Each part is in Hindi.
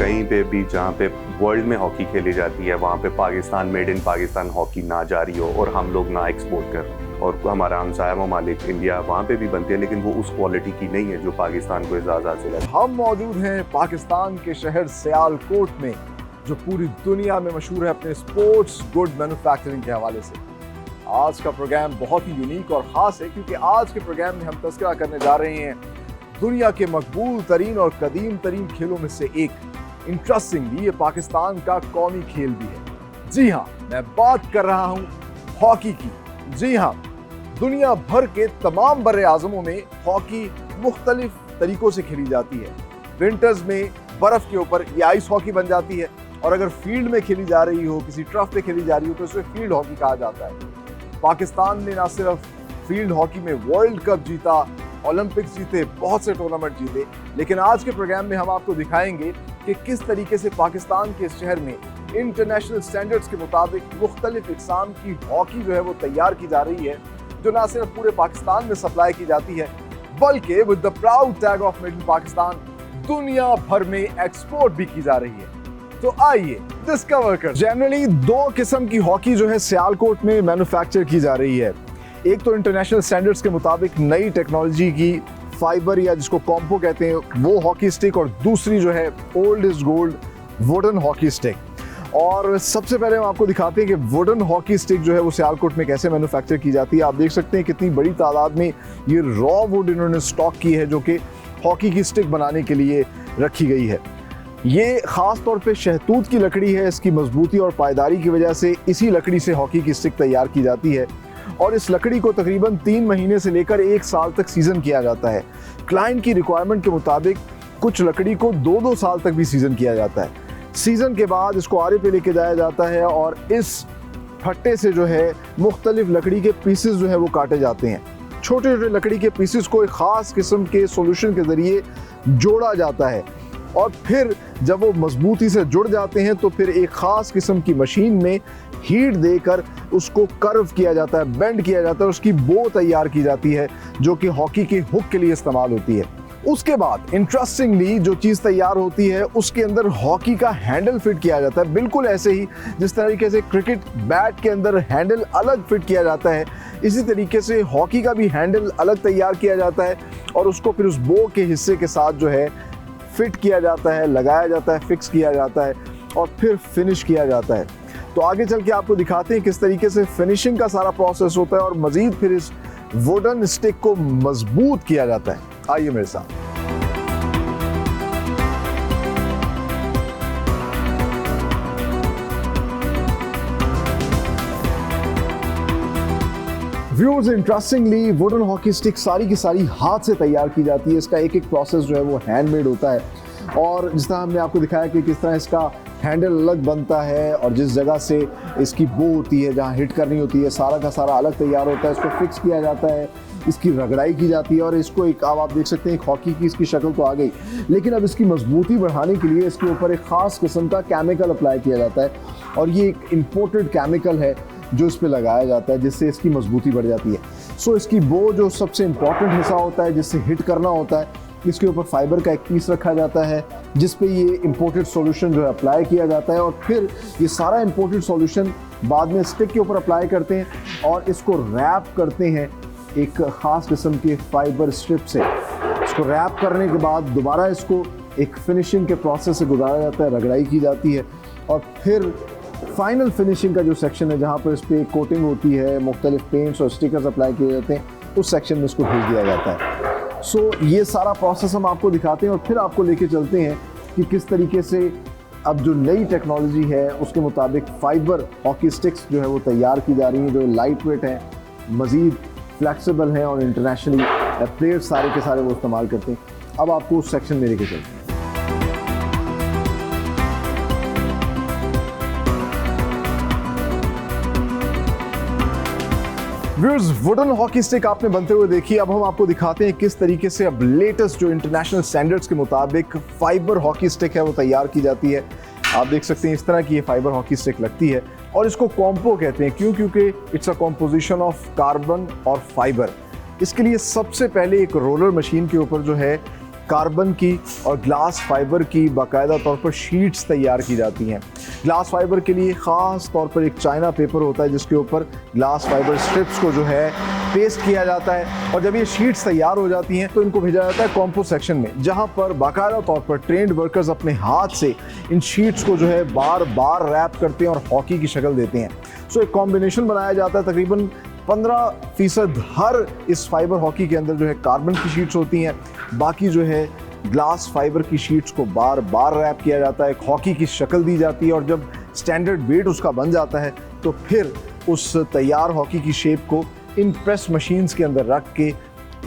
कहीं पे भी जहाँ पे वर्ल्ड में हॉकी खेली जाती है वहाँ पे Pakistan made in Pakistan hockey ना जारी हो और हम लोग ना एक्सपोर्ट कर, और हमारा हमसाया ममालिक इंडिया वहाँ पे भी बनती है लेकिन वो उस क्वालिटी की नहीं है जो पाकिस्तान को एजाज़ हासिल है। हम मौजूद हैं पाकिस्तान के शहर सियालकोट में, जो पूरी दुनिया में मशहूर है अपने स्पोर्ट्स गुड मैन्युफैक्चरिंग के हवाले से। आज का प्रोग्राम बहुत ही यूनिक और ख़ास है क्योंकि आज के प्रोग्राम में हम तज़किरा करने जा रहे हैं दुनिया के मकबूल तरीन और कदीम तरीन खेलों में से एक। इंटरेस्टिंगली ये पाकिस्तान का कौमी खेल भी है। जी हाँ, मैं बात कर रहा हूँ हॉकी की। जी हाँ, दुनिया भर के तमाम बर्रे आज़मों में हॉकी मुख्तलिफ तरीकों से खेली जाती है। विंटर्स में बर्फ़ के ऊपर ये आइस हॉकी बन जाती है, और अगर फील्ड में खेली जा रही हो, किसी ट्रफ पे खेली जा रही हो, तो इसे फील्ड हॉकी कहा जाता है। पाकिस्तान ने ना सिर्फ फील्ड हॉकी में वर्ल्ड कप जीता, ओलंपिक्स जीते, बहुत से टूर्नामेंट जीते, लेकिन आज के प्रोग्राम में हम आपको दिखाएंगे कि किस तरीके से पाकिस्तान के शहर में इंटरनेशनल स्टैंडर्ड्स के मुताबिक मुख्तलिफ इक़साम की हॉकी जो है वो तैयार की जा रही है, जो ना सिर्फ पूरे पाकिस्तान में सप्लाई की जाती है बल्कि with the proud tag of made in Pakistan दुनिया भर में एक्सपोर्ट भी की जा रही है। तो आइए डिस्कवर कर। जनरली दो किस्म की हॉकी जो है सियालकोट में मैन्युफैक्चर की जा रही है। एक तो इंटरनेशनल स्टैंडर्ड्स के मुताबिक नई टेक्नोलॉजी की फाइबर या जिसको कॉम्पो कहते हैं वो हॉकी स्टिक, और दूसरी जो है old is gold wooden hockey stick. और सबसे पहले हम आपको दिखाते हैं कि वुडन हॉकी स्टिक जो है वो सियालकोट में कैसे मैन्युफैक्चर की जाती है। आप देख सकते हैं कितनी बड़ी तादाद में ये रॉ वुड इन्होंने स्टॉक की है जो कि हॉकी की स्टिक बनाने के लिए रखी गई है। ये ख़ास तौर पे शहतूत की लकड़ी है। इसकी मजबूती और पायदारी की वजह से इसी लकड़ी से हॉकी की स्टिक तैयार की जाती है, और इस लकड़ी को तकरीबन 3 महीने से लेकर 1 साल तक सीजन किया जाता है। क्लाइंट की रिक्वायरमेंट के मुताबिक कुछ लकड़ी को 2-2 साल तक भी सीजन किया जाता है। सीजन के बाद इसको आरे पे लेके जाया जाता है और इस फट्टे से जो है मुख्तलिफ लकड़ी के पीसेस जो है वो काटे जाते हैं। छोटे छोटे लकड़ी के पीसेस को एक ख़ास किस्म के सॉल्यूशन के ज़रिए जोड़ा जाता है, और फिर जब वो मजबूती से जुड़ जाते हैं तो फिर एक ख़ास किस्म की मशीन में हीट देकर उसको कर्व किया जाता है, बेंड किया जाता है, उसकी बो तैयार की जाती है जो कि हॉकी के हुक के लिए इस्तेमाल होती है। उसके बाद इंटरेस्टिंगली जो चीज़ तैयार होती है उसके अंदर हॉकी का हैंडल फिट किया जाता है, बिल्कुल ऐसे ही जिस तरीके से क्रिकेट बैट के अंदर हैंडल अलग फिट किया जाता है, इसी तरीके से हॉकी का भी हैंडल अलग तैयार किया जाता है, और उसको फिर उस बो के हिस्से के साथ जो है फिट किया जाता है, लगाया जाता है, फिक्स किया जाता है, और फिर फिनिश किया जाता है। तो आगे चल के आपको दिखाते हैं किस तरीके से फिनिशिंग का सारा प्रोसेस होता है, और मज़ीद फिर इस वुडन स्टिक को मजबूत किया जाता है। आइए मेरे साथ। Viewers, interestingly wooden hockey stick सारी की सारी हाथ से तैयार की जाती है। इसका एक एक प्रोसेस जो है वो हैंडमेड होता है, और जिस तरह हमने आपको दिखाया कि किस तरह इसका हैंडल अलग बनता है, और जिस जगह से इसकी बो होती है जहाँ हिट करनी होती है सारा का सारा अलग तैयार होता है। इसको फिक्स किया जाता है, इसकी रगड़ाई की जाती है, और इसको एक अब आप देख सकते हैं एक हॉकी की इसकी शक्ल तो आ गई, लेकिन अब इसकी मजबूती बढ़ाने के लिए इसके ऊपर एक ख़ास किस्म का केमिकल अप्लाई किया जाता है, और ये एक इम्पोर्टेड केमिकल है जो इस पे लगाया जाता है जिससे इसकी मजबूती बढ़ जाती है। सो इसकी बो जो सबसे इम्पॉर्टेंट हिस्सा होता है जिससे हिट करना होता है, इसके ऊपर फाइबर का एक पीस रखा जाता है जिस पे ये इम्पोर्टेड सॉल्यूशन जो है अप्लाई किया जाता है, और फिर ये सारा इम्पोर्टेड सॉल्यूशन बाद में स्टिक के ऊपर अप्लाई करते हैं और इसको रैप करते हैं एक ख़ास किस्म के फाइबर स्ट्रिप से। इसको रैप करने के बाद दोबारा इसको एक फिनिशिंग के प्रोसेस से गुजारा जाता है, रगड़ाई की जाती है, और फिर फाइनल फिनिशिंग का जो सेक्शन है जहाँ पर इस पर कोटिंग होती है, मुख्तलिफ पेंट्स और स्टिकर्स अप्लाई किए जाते हैं, उस सेक्शन में इसको भेज दिया जाता है। सो ये सारा प्रोसेस हम आपको दिखाते हैं और फिर आपको लेके चलते हैं कि किस तरीके से अब जो नई टेक्नोलॉजी है उसके मुताबिक फाइबर हॉकी स्टिक्स जो है वो तैयार की जा रही हैं, जो लाइट वेट हैं, मज़ीद फ्लेक्सिबल हैं, और इंटरनेशनली प्लेयर्स सारे के सारे वो इस्तेमाल करते हैं। अब आपको उस सेक्शन में लेके चलते हैं। व्यूअर्स, वुडन हॉकी स्टिक आपने बनते हुए देखी। अब हम आपको दिखाते हैं किस तरीके से अब लेटेस्ट जो इंटरनेशनल स्टैंडर्ड्स के मुताबिक फाइबर हॉकी स्टिक है वो तैयार की जाती है। आप देख सकते हैं इस तरह की ये फाइबर हॉकी स्टिक लगती है, और इसको कॉम्पो कहते हैं। क्यों? क्योंकि it's a composition of carbon और फाइबर। इसके लिए सबसे पहले एक रोलर मशीन के ऊपर जो है कार्बन की और ग्लास फाइबर की बाकायदा तौर पर शीट्स तैयार की जाती हैं। ग्लास फाइबर के लिए ख़ास तौर पर एक चाइना पेपर होता है जिसके ऊपर ग्लास फाइबर स्ट्रिप्स को जो है पेस्ट किया जाता है, और जब ये शीट्स तैयार हो जाती हैं तो इनको भेजा जाता है कॉम्पोस्ट सेक्शन में, जहाँ पर बाकायदा तौर पर ट्रेंड वर्कर्स अपने हाथ से इन शीट्स को जो है बार बार रैप करते हैं और हॉकी की शक्ल देते हैं। सो एक कॉम्बिनेशन बनाया जाता है, तकरीबन 15% हर इस फाइबर हॉकी के अंदर जो है कार्बन की शीट्स होती हैं, बाकी जो है ग्लास फाइबर की शीट्स को बार बार रैप किया जाता है, एक हॉकी की शक्ल दी जाती है, और जब स्टैंडर्ड वेट उसका बन जाता है तो फिर उस तैयार हॉकी की शेप को इन प्रेस मशीन्स के अंदर रख के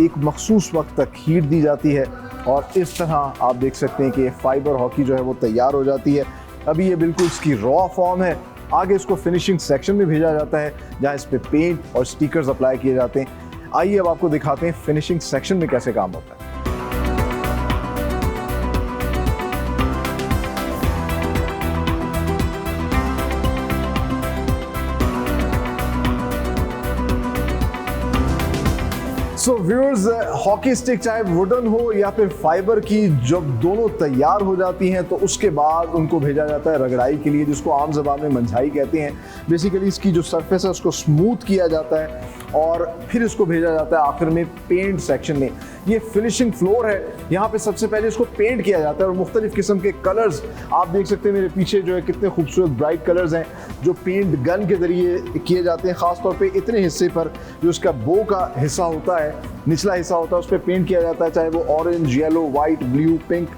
एक मखसूस वक्त तक हीट दी जाती है, और इस तरह आप देख सकते हैं कि ये फाइबर हॉकी जो है वो तैयार हो जाती है। अभी ये बिल्कुल इसकी रॉ फॉर्म है। आगे इसको फिनिशिंग सेक्शन में भेजा जाता है जहाँ इस पे पेंट और स्टिकर्स अप्लाई किए जाते हैं। आइए अब आपको दिखाते हैं फिनिशिंग सेक्शन में कैसे काम होता है। सो व्यूअर्स, हॉकी स्टिक चाहे वुडन हो या फिर फाइबर की, जब दोनों तैयार हो जाती हैं तो उसके बाद उनको भेजा जाता है रगड़ाई के लिए, जिसको आम ज़बान में मंझाई कहते हैं। बेसिकली इसकी जो सरफेस है उसको स्मूथ किया जाता है और फिर इसको भेजा जाता है आखिर में पेंट सेक्शन में। ये फिनिशिंग फ्लोर है, यहाँ पे सबसे पहले इसको पेंट किया जाता है और मुख्तलिफ किस्म के कलर्स आप देख सकते हैं मेरे पीछे जो है कितने खूबसूरत ब्राइट कलर्स हैं जो पेंट गन के ज़रिए किए जाते हैं। ख़ास तौर पे इतने हिस्से पर जो इसका बो का हिस्सा होता है, निचला हिस्सा होता है, उस पर पेंट किया जाता है, चाहे वो orange, yellow, white, blue, pink.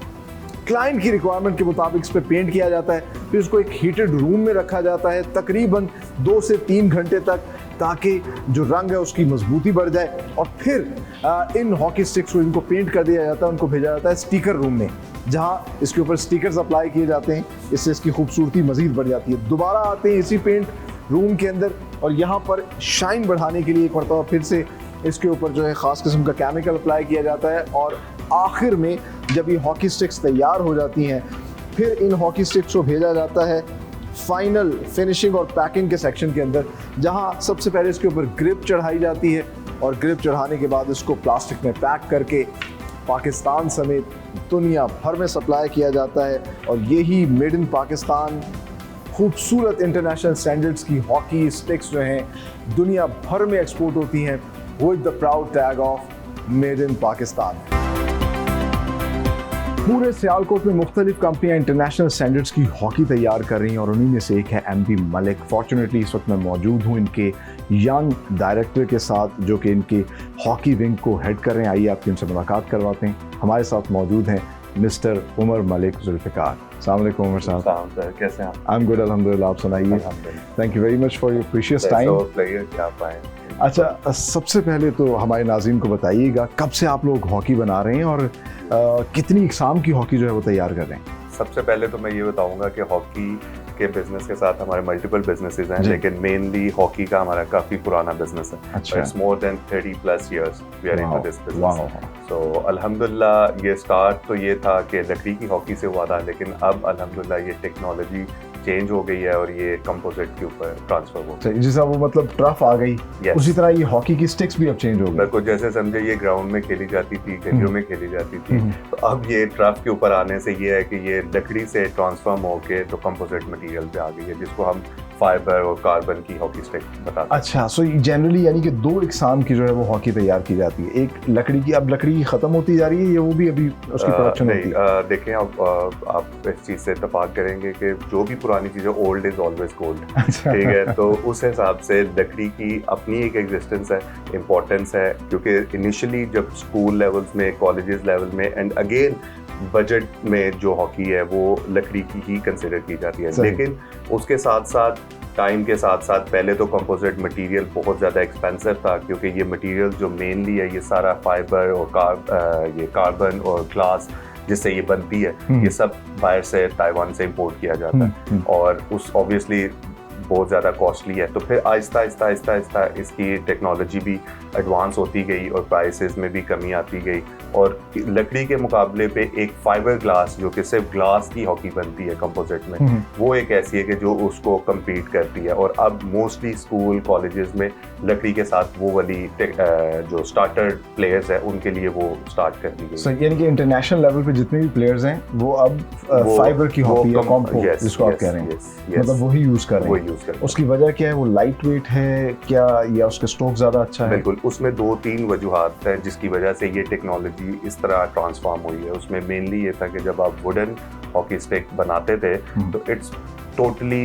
Client की रिक्वायरमेंट के मुताबिक इस पर पेंट किया जाता है, फिर इसको एक हीटेड रूम में रखा जाता है तकरीबन 2 से 3 घंटे तक, ताकि जो रंग है उसकी मजबूती बढ़ जाए, और फिर इन हॉकी स्टिक्स को इनको पेंट कर दिया जाता है, उनको भेजा जाता है स्टिकर रूम में, जहाँ इसके ऊपर स्टिकर्स अप्लाई किए जाते हैं। इससे इसकी खूबसूरती मज़ीद बढ़ जाती है। दोबारा आते हैं इसी पेंट रूम के अंदर और यहाँ पर शाइन बढ़ाने के लिए एक मरतबा फिर से इसके ऊपर जो है ख़ास किस्म का केमिकल अप्लाई किया जाता है, और आखिर में जब ये हॉकी स्टिक्स तैयार हो जाती हैं फिर इन हॉकी स्टिक्स को भेजा जाता है फाइनल फिनिशिंग और पैकिंग के सेक्शन के अंदर, जहां सबसे पहले इसके ऊपर ग्रिप चढ़ाई जाती है, और ग्रिप चढ़ाने के बाद इसको प्लास्टिक में पैक करके पाकिस्तान समेत दुनिया भर में सप्लाई किया जाता है। और यही मेड इन पाकिस्तान खूबसूरत इंटरनेशनल स्टैंडर्ड्स की हॉकी स्टिक्स जो हैं दुनिया भर में एक्सपोर्ट होती हैं with the proud tag of made in Pakistan. पूरे सियालकोट में मुख्तलिफ कंपनियां इंटरनेशनल स्टैंडर्ड्स की हॉकी तैयार कर रही हैं, और उन्हीं में से एक है एमपी मलिक। फॉर्चुनेटली इस वक्त मैं मौजूद हूं इनके यंग डायरेक्टर के साथ जो कि इनके हॉकी विंग को हेड कर रहे हैं। आइए आपकी उनसे मुलाकात करवाते हैं। हमारे साथ मौजूद हैं मिस्टर उमर मलिक जुल्फ़िकार। अस्सलाम वालेकुम उमर साहब। सर, कैसे हैं आप? आई एम गुड अल्हम्दुलिल्लाह, आप सुनाइए। Thank you very much for your precious time. अच्छा, सबसे पहले तो हमारे नाज़रीन को बताइएगा कब से आप लोग हॉकी बना रहे हैं और कितनी इकसाम की हॉकी जो है वो तैयार कर रहे हैं? सबसे पहले तो मैं ये बताऊंगा कि हॉकी के बिजनेस के साथ हमारे मल्टीपल बिजनेसेस हैं, लेकिन मेनली हॉकी का हमारा काफ़ी पुराना बिजनेस है। अच्छा। It's more than 30+ years we are into this business. So अल्हम्दुलिल्लाह ये स्टार्ट तो ये था कि लकड़ी की हॉकी से हुआ था, लेकिन अब अल्हम्दुलिल्लाह ये टेक्नोलॉजी चेंज हो गई है और ये कंपोजिट के ऊपर ट्रांसफर हो गई। जैसा वो मतलब टर्फ आ गई, उसी तरह ये हॉकी की स्टिक्स भी अब चेंज हो गई। बिल्कुल, जैसे समझे ये ग्राउंड में खेली जाती थी, गलियों में खेली जाती थी, तो अब ये टर्फ के ऊपर आने से ये है कि ये लकड़ी से ट्रांसफॉर्म होके तो कंपोजिट मटेरियल पे आ गई है, जिसको हम फाइबर और कार्बन की हॉकी स्टिक बताते हैं। अच्छा, सो जनरली यानी कि 2 इकसाम की जो है वो हॉकी तैयार की जाती है। एक लकड़ी की, अब लकड़ी खत्म होती जा रही है या वो भी अभी उसकी प्रोडक्शन होती है? देखें, आप इस चीज़ से इत्तेफाक करेंगे कि जो भी पुरानी चीज़ें, ओल्ड इज ऑलवेज गोल्ड। ठीक है, तो उस हिसाब से लकड़ी की अपनी एक एग्जिस्टेंस है, इम्पोर्टेंस है, क्योंकि इनिशियली जब स्कूल लेवल्स में, कॉलेजेस लेवल में एंड अगेन बजट में जो हॉकी है वो लकड़ी की ही कंसिडर की जाती है। लेकिन उसके साथ साथ टाइम के साथ साथ पहले तो कंपोजिट मटेरियल बहुत ज़्यादा एक्सपेंसिव था, क्योंकि ये मटेरियल जो मेनली है ये सारा फाइबर और ये कार्बन और ग्लास जिससे ये बनती है, ये सब बाहर से ताइवान से इंपोर्ट किया जाता है। और उस ऑब्वियसली बहुत ज़्यादा कॉस्टली है। तो फिर आहिस्ता आहिस्ता आहिस्ता आहिस्ता इसकी टेक्नोलॉजी भी एडवांस होती गई और प्राइसेस में भी कमी आती गई, और लकड़ी के मुकाबले पे एक फाइबर ग्लास जो कि सिर्फ ग्लास की हॉकी बनती है कंपोजिट में, वो एक ऐसी है कि जो उसको कम्पीट करती है। और अब मोस्टली स्कूल कॉलेजेस में लकड़ी के साथ वो वाली जो स्टार्टर प्लेयर्स है उनके लिए वो स्टार्ट कर दी गई। सो यानी कि इंटरनेशनल लेवल पे जितने भी प्लेयर्स हैं वो अब फाइबर की हॉकी या कॉम्पो जिसको आप कह रहे हैं, मतलब वही यूज कर रहे हैं। उसकी वजह क्या है? वो लाइट वेट है क्या, या उसका स्ट्रोक ज्यादा अच्छा है? बिल्कुल, उसमें 2-3 वजूहात है जिसकी वजह से ये टेक्नोलॉजी इस तरह ट्रांसफॉर्म हुई है। उसमें मेनली ये था कि जब आप वुडन हॉकी स्टिक बनाते थे तो इट्स टोटली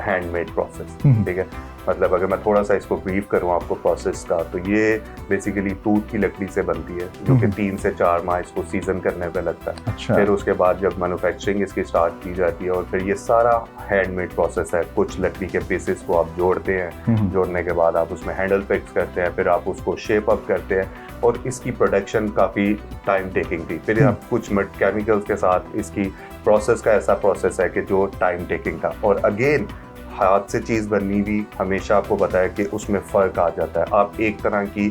हैंडमेड प्रोसेस, ठीक है। मतलब अगर मैं थोड़ा सा इसको ब्रीफ करूँ आपको प्रोसेस का, तो ये बेसिकली तूत की लकड़ी से बनती है जो कि 3 से 4 माह इसको सीजन करने पे लगता है। अच्छा। फिर उसके बाद जब मैन्युफैक्चरिंग इसकी स्टार्ट की जाती है और फिर ये सारा हैंडमेड प्रोसेस है। कुछ लकड़ी के पीसेस को आप जोड़ते हैं, जोड़ने के बाद आप उसमें हैंडल फिक्स करते हैं, फिर आप उसको शेप अप करते हैं, और इसकी प्रोडक्शन काफ़ी टाइम टेकिंग थी। फिर आप कुछ केमिकल्स के साथ इसकी प्रोसेस का ऐसा प्रोसेस है कि जो टाइम टेकिंग था। और अगेन हाथ से चीज़ बननी भी हमेशा आपको पता है कि उसमें फ़र्क आ जाता है। आप एक तरह की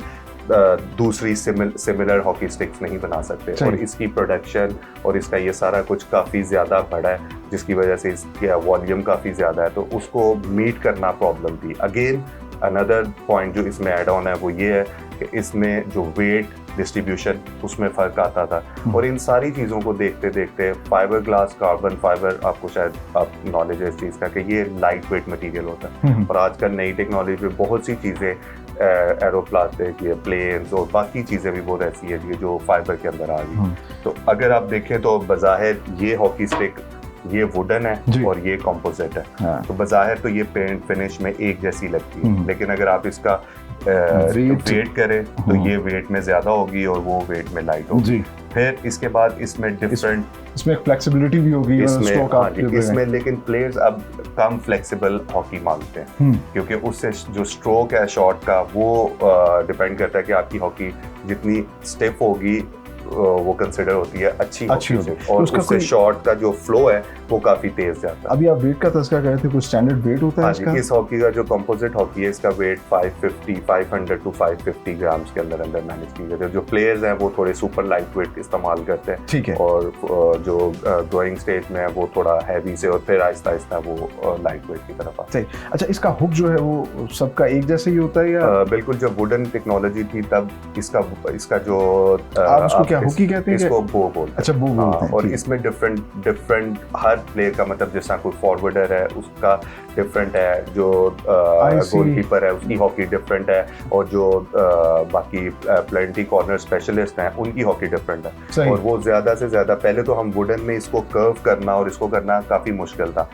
दूसरी सिमिलर हॉकी स्टिक्स नहीं बना सकते, और इसकी प्रोडक्शन और इसका ये सारा कुछ काफ़ी ज़्यादा बड़ा है जिसकी वजह से इसका वॉल्यूम काफ़ी ज़्यादा है, तो उसको मीट करना प्रॉब्लम थी। अगेन अनदर पॉइंट जो इसमें ऐड ऑन है वो ये है कि इसमें जो वेट डिस्ट्रीब्यूशन उसमें फ़र्क आता था। और इन सारी चीज़ों को देखते देखते फाइबर ग्लास, कार्बन फाइबर, आपको शायद आप नॉलेज है इस चीज़ का कि ये लाइट वेट मटीरियल होता है। और आजकल नई टेक्नोलॉजी में बहुत सी चीज़ें एरोप्लास्टिक, ये प्लेन्स और बाकी चीज़ें भी बहुत ऐसी है जो फाइबर के अंदर आ गई। तो अगर आप देखें तो बज़ाहिर ये हॉकी स्टिक ये वुडन है और ये कंपोजिट है, तो बज़ाहिर तो ये पेंट फिनिश में एक जैसी लगती है, लेकिन अगर आप इसका वेट करें तो ये वेट में ज़्यादा होगी और वो वेट में लाइट होगी। फिर इसके बाद इसमें डिफरेंट इसमें फ्लेक्सिबिलिटी भी होगी इसमें लेकिन प्लेयर्स अब कम फ्लेक्सिबल हॉकी मांगते हैं, क्योंकि उससे जो स्ट्रोक है शॉट का वो डिपेंड करता है कि आपकी हॉकी जितनी स्टिफ होगी वो कंसिडर होती है अच्छी होगी, और उससे शॉट का जो फ्लो है वो काफी तेज जाता है। अभी आप वेट का तस्करा कर रहे थे, कुछ स्टैंडर्ड वेट होता है इसका? इस हॉकी का जो कंपोजिट हॉकी है इसका वेट 500 to 550 ग्राम्स के अंदर मैनेज की जाती है। जो प्लेयर्स हैं वो थोड़े सुपर लाइट वेट इस्तेमाल करते हैं, ठीक है, और जो ग्रोइंग स्टेज में है वो थोड़ा हैवी से, और फिर आहिस्ता आहिस्ता वो लाइट वेट की तरफ आता है। अच्छा, इसका हुक जो है वो सबका एक जैसे ही होता है या? बिल्कुल, जब वुडन टेक्नोलॉजी थी तब इसका जो हुकी कहते हैं, इसको बो बोलते हैं। अच्छा, बो बोलते हैं। और इसमें डिफरेंट हर प्लेयर का, मतलब जैसा कोई फॉरवर्डर है उसका डिफरेंट है, जो गोलकीपर है उसकी हॉकी डिफरेंट है, और जो बाकी प्लेंटी कॉर्नर स्पेशलिस्ट हैं उनकी हॉकी डिफरेंट है। और वो ज्यादा से ज्यादा, पहले तो हम वुडन में इसको कर्व करना और इसको करना काफी मुश्किल था।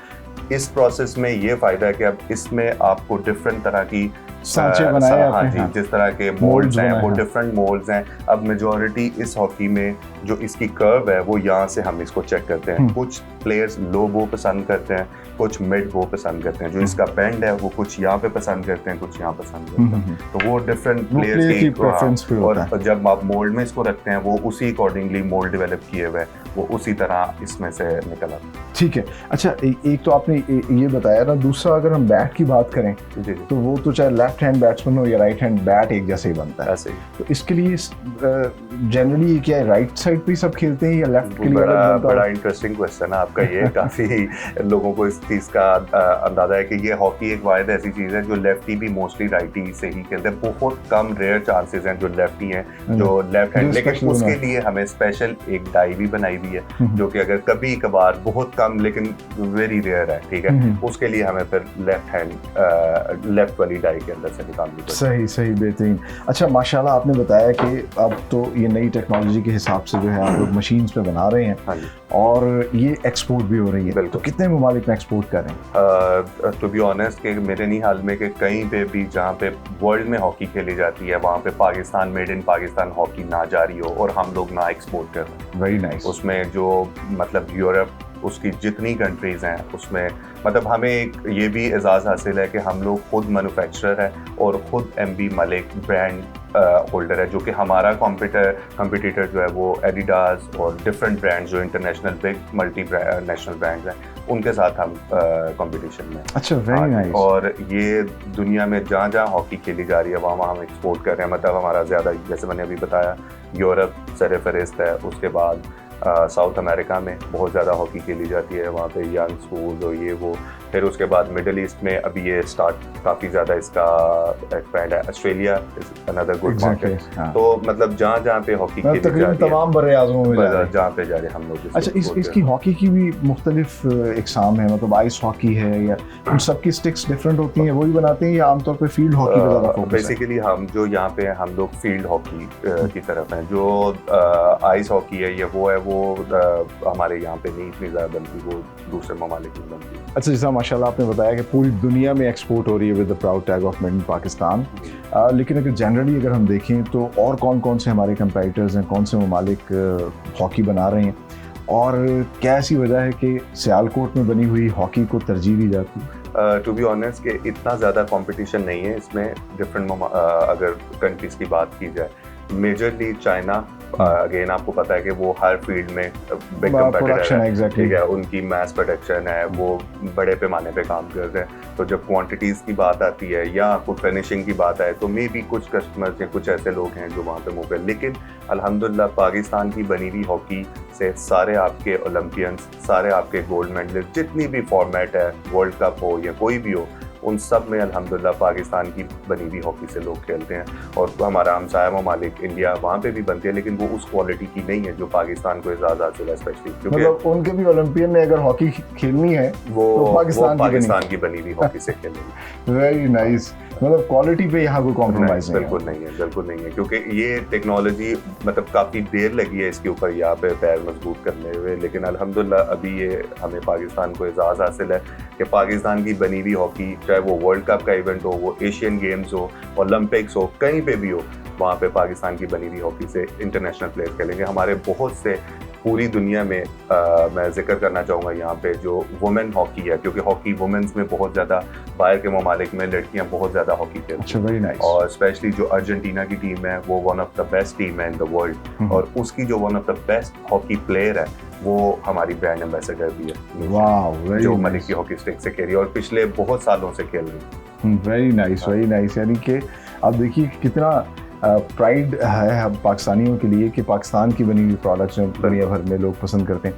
इस प्रोसेस में ये फायदा है कि अब इसमें आपको डिफरेंट तरह की सांचे बनाए हाँ जी, जिस तरह के मोल्ड्स हैं वो डिफरेंट मोल्ड्स हैं। अब मेजॉरिटी इस हॉकी में जो इसकी कर्व है वो यहाँ से हम इसको चेक करते हैं। कुछ प्लेयर्स लो बो पसंद करते हैं, कुछ मिड बो पसंद करते हैं। जो इसका बेंड है वो कुछ यहाँ पे पसंद करते हैं, कुछ यहाँ पसंद करते हैं। तो वो डिफरेंट प्लेयर्स की प्रेफरेंस पे होता है। और जब आप मोल्ड में इसको रखते हैं वो उसी अकॉर्डिंगली मोल्ड डेवलप किए हुए, वो उसी तरह इसमें से निकल आता है। ठीक है। अच्छा, एक तो आपने ये बताया ना, दूसरा अगर हम बैट की बात करें तो वो तो चाहे लेफ्ट हैंड बैट्समैन हो या राइट हैंड, बैट एक जैसे ही बनता है। ऐसे ही। तो इसके लिए जनरली क्या है, राइट साइड पे सब खेलते हैं या लेफ्ट के लिए? बड़ा इंटरेस्टिंग क्वेश्चन है आपका ये। काफी लोगों को इस चीज का अंदाजा है कि ये हॉकी एक वाहिद ऐसी चीज है जो लेफ्टी भी मोस्टली राइटी से ही खेलते हैं। बहुत कम रेयर चांसेस हैं जो लेफ्टी हैं जो लेफ्ट हैंड, लेकिन उसके लिए हमें स्पेशल एक डाई भी बनाई हुई है जो कि अगर कभी कभार, बहुत कम लेकिन वेरी रेयर है, ठीक है, उसके लिए हमें फिर लेफ्ट वाली डाई के अंदर से निकालनी पड़ती है। सही, बेहतरीन। अच्छा, माशाल्लाह आपने बताया कि अब तो ये नई टेक्नोलॉजी के हिसाब से जो है आप लोग मशीन्स पे बना रहे हैं और ये एक्सपोर्ट भी हो रही है। तो कितने ममालिक में एक्सपोर्ट कर रहे हैं? टू बी ऑनेस्ट कि मेरे नहीं हाल में कि कहीं पे भी जहाँ पे वर्ल्ड में हॉकी खेली जाती है वहाँ पे Pakistan, made in Pakistan hockey ना जारी हो और हम लोग ना एक्सपोर्ट कर रहे हैं। Very nice. उसमें जो मतलब यूरोप उसकी जितनी कंट्रीज़ हैं उसमें मतलब हमें एक ये भी एजाज़ हासिल है कि हम लोग खुद मैन्युफैक्चरर हैं और ख़ुद MB मलिक ब्रांड होल्डर है, जो कि हमारा कॉम्पिटिटर जो है वो एडिडास और डिफरेंट ब्रांड जो international big multi national brands हैं उनके साथ हम कंपटीशन में। अच्छा, वेरी नाइस। और ये दुनिया में जहाँ जहाँ हॉकी खेली जा रही है वहाँ हम एक्सपोर्ट कर रहे हैं। मतलब हमारा ज़्यादा, जैसे मैंने अभी बताया, यूरोप सरफहरिस्त है, उसके बाद साउथ अमेरिका में बहुत ज़्यादा हॉकी खेली जाती है, वहाँ पे यंग स्कूल और ये वो। फिर उसके बाद मिडिल ईस्ट में अभी ये स्टार्ट काफ़ी ज़्यादा इसका एक्सपेंड है। Australia is another good market. तो मतलब जहाँ जहाँ पे हॉकी खेली जा रही है तमाम बड़े आज़मों में जहाँ पे जा रहे हैं हम लोग। अच्छा, इसकी हॉकी की भी मुख्तलिफ इकसाम है, मतलब आइस हॉकी है या उन सब की स्टिक्स डिफरेंट होती हैं, वही बनाते हैं या आमतौर पर फील्ड हॉकी पे ज़्यादा फोकस है? बेसिकली हम जो यहाँ पे हम लोग फील्ड हॉकी की तरफ हैं। जो आइस हॉकी है या वो है वो हमारे यहाँ पे नहीं इतनी ज़्यादा बनती, वो दूसरे ममालिक में बनती है। अच्छा, जैसा माशाल्लाह आपने बताया कि पूरी दुनिया में एक्सपोर्ट हो रही है with the proud tag of made in Pakistan, लेकिन अगर जनरली अगर हम देखें तो और कौन कौन से हमारे कंपेटिटर्स हैं, कौन से ममालिक हॉकी बना रहे हैं और क्या ऐसी वजह है कि सियालकोट में बनी हुई हॉकी को तरजीह दी जाती है? टू बी ऑनेस्ट कि इतना ज़्यादा कंपटीशन नहीं है इसमें। डिफरेंट अगर कंट्रीज़ की बात की जाए, मेजरली चाइना, अगेन आपको पता है कि वो हर फील्ड में बिग कंपटीटर है, ठीक है, उनकी मैस प्रोडक्शन है, वो बड़े पैमाने पे काम कर रहे हैं। तो जब क्वांटिटीज़ की बात आती है या कुछ फिनिशिंग की बात आए तो मे बी कुछ कस्टमर्स या कुछ ऐसे लोग हैं जो वहाँ पे मूव करें। लेकिन अल्हम्दुलिल्लाह पाकिस्तान की बनी हुई हॉकी से सारे आपके ओलंपियंस, सारे आपके गोल्ड मेडलिस्ट, जितनी भी फॉर्मेट है, वर्ल्ड कप हो या कोई भी हो, उन सब में अल्हम्दुलिल्लाह पाकिस्तान की बनी हुई हॉकी से लोग खेलते हैं। और हमारा हमसाया ममालिक इंडिया वहाँ पे भी बनती है, लेकिन वो उस क्वालिटी की नहीं है जो पाकिस्तान को एजाज़ हासिल है, स्पेशली क्योंकि मतलब उनके भी ओलंपियन ने अगर हॉकी खेलनी है वो तो पाकिस्तान की बनी हुई हॉकी से खेलेंगे। Very nice. मतलब क्वालिटी पे यहाँ कोई कॉम्प्रोमाइज नहीं? बिल्कुल नहीं है, बिल्कुल नहीं है, क्योंकि ये टेक्नोलॉजी मतलब काफ़ी देर लगी है इसके ऊपर यहाँ पे पैर मजबूत करने हुए, लेकिन अल्हम्दुलिल्लाह अभी ये हमें पाकिस्तान को एजाज़ हासिल है कि पाकिस्तान की बनी हुई हॉकी, चाहे वो वर्ल्ड कप का इवेंट हो, वो एशियन गेम्स हो, ओलंपिक्स हो, कहीं पे भी हो, वहाँ पे पाकिस्तान की बनी हुई हॉकी से इंटरनेशनल प्लेयर खेलेंगे। हमारे बहुत से पूरी दुनिया में मैं जिक्र करना चाहूँगा यहाँ पे जो वुमेन हॉकी है, क्योंकि हॉकी वुमेन्स में बहुत ज़्यादा, बाहर के ममालिक में लड़कियाँ बहुत ज़्यादा हॉकी खेलती हैं। अच्छा, वेरी नाइस। और स्पेशली जो अर्जेंटीना की टीम है वो one of the best team है इन द वर्ल्ड, और उसकी जो one of the best hockey player है वो हमारी ब्रांड एम्बेसडर भी है। वाह, जो मलिक की हॉकी स्टिक से खेली और पिछले बहुत सालों से खेल रही है। Very nice, very nice. यानी कि आप देखिए कितना प्राइड है हम पाकिस्तानियों के लिए कि पाकिस्तान की बनी हुई प्रोडक्ट्स जो दुनिया भर में लोग पसंद करते हैं।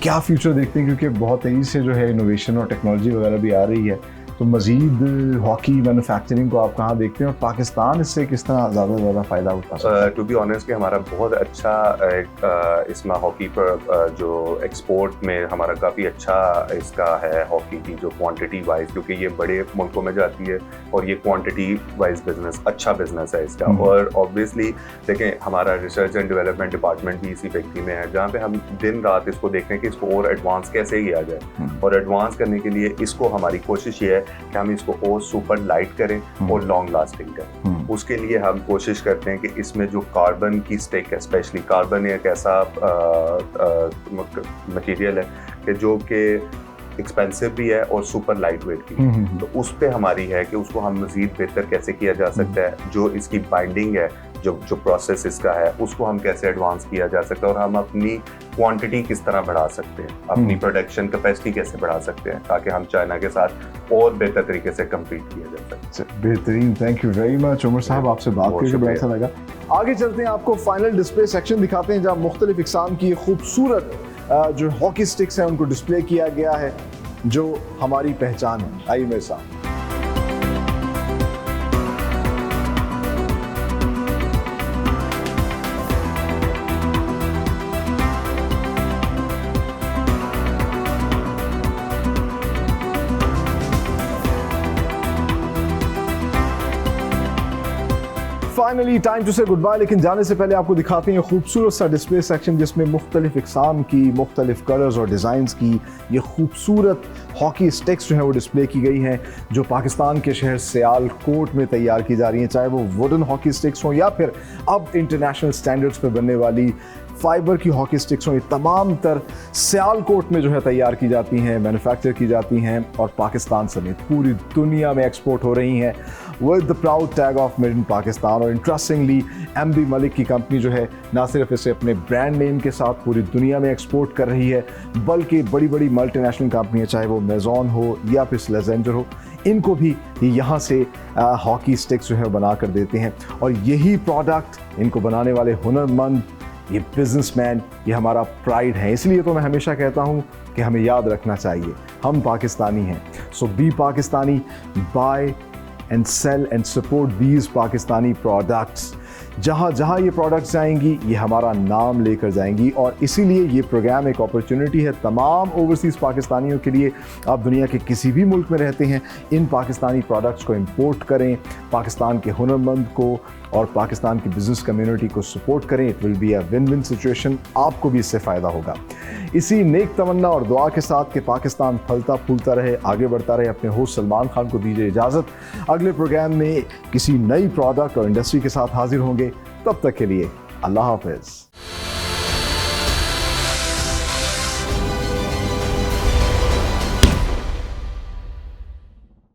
क्या फ्यूचर देखते हैं, क्योंकि बहुत तेज़ी से जो है इनोवेशन और टेक्नोलॉजी वगैरह भी आ रही है, तो मज़ीद हॉकी मैन्युफैक्चरिंग को आप कहाँ देखते हैं और पाकिस्तान इससे किस तरह ज़्यादा से ज़्यादा फ़ायदा उठा सकता है? टू बी ऑनेस्ट कि हमारा बहुत अच्छा इसमें हॉकी पर जो एक्सपोर्ट में हमारा काफ़ी अच्छा इसका है हॉकी की जो क्वांटिटी वाइज, क्योंकि ये बड़े मुल्कों में जाती है और ये क्वांटिटी वाइज बिजनेस अच्छा बिजनेस है इसका। और ऑब्वियसली देखें, हमारा रिसर्च एंड डेवलपमेंट डिपार्टमेंट भी इसी फैक्ट्री में है, जहाँ पे हम दिन रात इसको देखते हैं कि इसको और एडवांस कैसे किया जाए। और एडवांस करने के लिए इसको हमारी कोशिश ये है कि हम इसको और सुपर लाइट करें और लॉन्ग लास्टिंग करें। उसके लिए हम कोशिश करते हैं कि इसमें जो कार्बन की स्टिक है, स्पेशली कार्बन एक ऐसा मटेरियल है कि जो कि एक्सपेंसिव भी है और सुपर लाइट वेट भी। तो उस पे हमारी है कि उसको हम मज़ीद बेहतर कैसे किया जा सकता है, जो इसकी बाइंडिंग है, जो प्रोसेस इसका है, उसको हम कैसे एडवांस किया जा सकता है, और हम अपनी क्वांटिटी किस तरह बढ़ा सकते हैं, अपनी प्रोडक्शन कैपेसिटी कैसे बढ़ा सकते हैं, ताकि हम चाइना के साथ और बेहतर तरीके से कम्पीट किया जा सके। बेहतरीन, thank you very much Umar साहब, आपसे बात करके बड़ा अच्छा लगा। आगे चलते हैं, आपको फाइनल डिस्प्ले सेक्शन दिखाते हैं जहाँ मुख्तलिफ इकसाम की खूबसूरत जो हॉकी स्टिक्स हैं उनको डिस्प्ले किया गया है, जो हमारी पहचान है। आइए मेरे साथ। फाइनली टाइम टू से गुड बाय, लेकिन जाने से पहले आपको दिखाते हैं खूबसूरत सा डिस्प्ले सेक्शन जिसमें मुख्तलिफ इकसाम की, मुख्तलिफ कलर्स और डिज़ाइंस की ये खूबसूरत हॉकी स्टिक्स जो है वो डिस्प्ले की गई हैं, जो पाकिस्तान के शहर सियालकोट में तैयार की जा रही हैं। चाहे वो वुडन हॉकी स्टिक्स हों या फिर अब इंटरनेशनल स्टैंडर्ड्स पर बनने वाली फाइबर की हॉकी स्टिक्स हों, ये तमाम तर सियालकोट में जो है तैयार की जाती हैं, मैन्युफैक्चर की जाती हैं और पाकिस्तान समेत पूरी दुनिया में एक्सपोर्ट हो रही हैं with the proud tag of made in Pakistan. और इंटरेस्टिंगली MB मलिक की कंपनी जो है ना सिर्फ इसे अपने ब्रांड नेम के साथ पूरी दुनिया में एक्सपोर्ट कर रही है, बल्कि बड़ी बड़ी मल्टीनेशनल कंपनियां, चाहे वो मेज़ॉन हो या फिर स्लेजेंडर हो, इनको भी यहाँ से हॉकी स्टिक्स जो है बना कर देते हैं। और यही प्रोडक्ट, इनको बनाने वाले हुनरमंद, ये बिजनेसमैन, ये हमारा प्राइड है। इसलिए तो मैं हमेशा कहता हूँ कि हमें याद रखना चाहिए हम पाकिस्तानी हैं। So be Pakistani, buy and sell and support these Pakistani products. जहाँ जहाँ ये प्रोडक्ट्स जाएंगी ये हमारा नाम लेकर जाएंगी, और इसीलिए ये प्रोग्राम एक अपॉर्चुनिटी है तमाम ओवरसीज़ पाकिस्तानियों के लिए। आप दुनिया के किसी भी मुल्क में रहते हैं, इन पाकिस्तानी प्रोडक्ट्स को इंपोर्ट करें, पाकिस्तान के हुनरमंद को और पाकिस्तान की बिज़नेस कम्युनिटी को सपोर्ट करें। It will be a win win situation, आपको भी इससे फ़ायदा होगा। इसी नेक तमन्ना और दुआ के साथ कि पाकिस्तान फलता फूलता रहे, आगे बढ़ता रहे, अपने होस्ट सलमान खान को दीजिए इजाज़त। अगले प्रोग्राम में किसी नई प्रोडक्ट और इंडस्ट्री के साथ हाजिर होंगे। तब तक के लिए अल्लाह हाफ़िज़।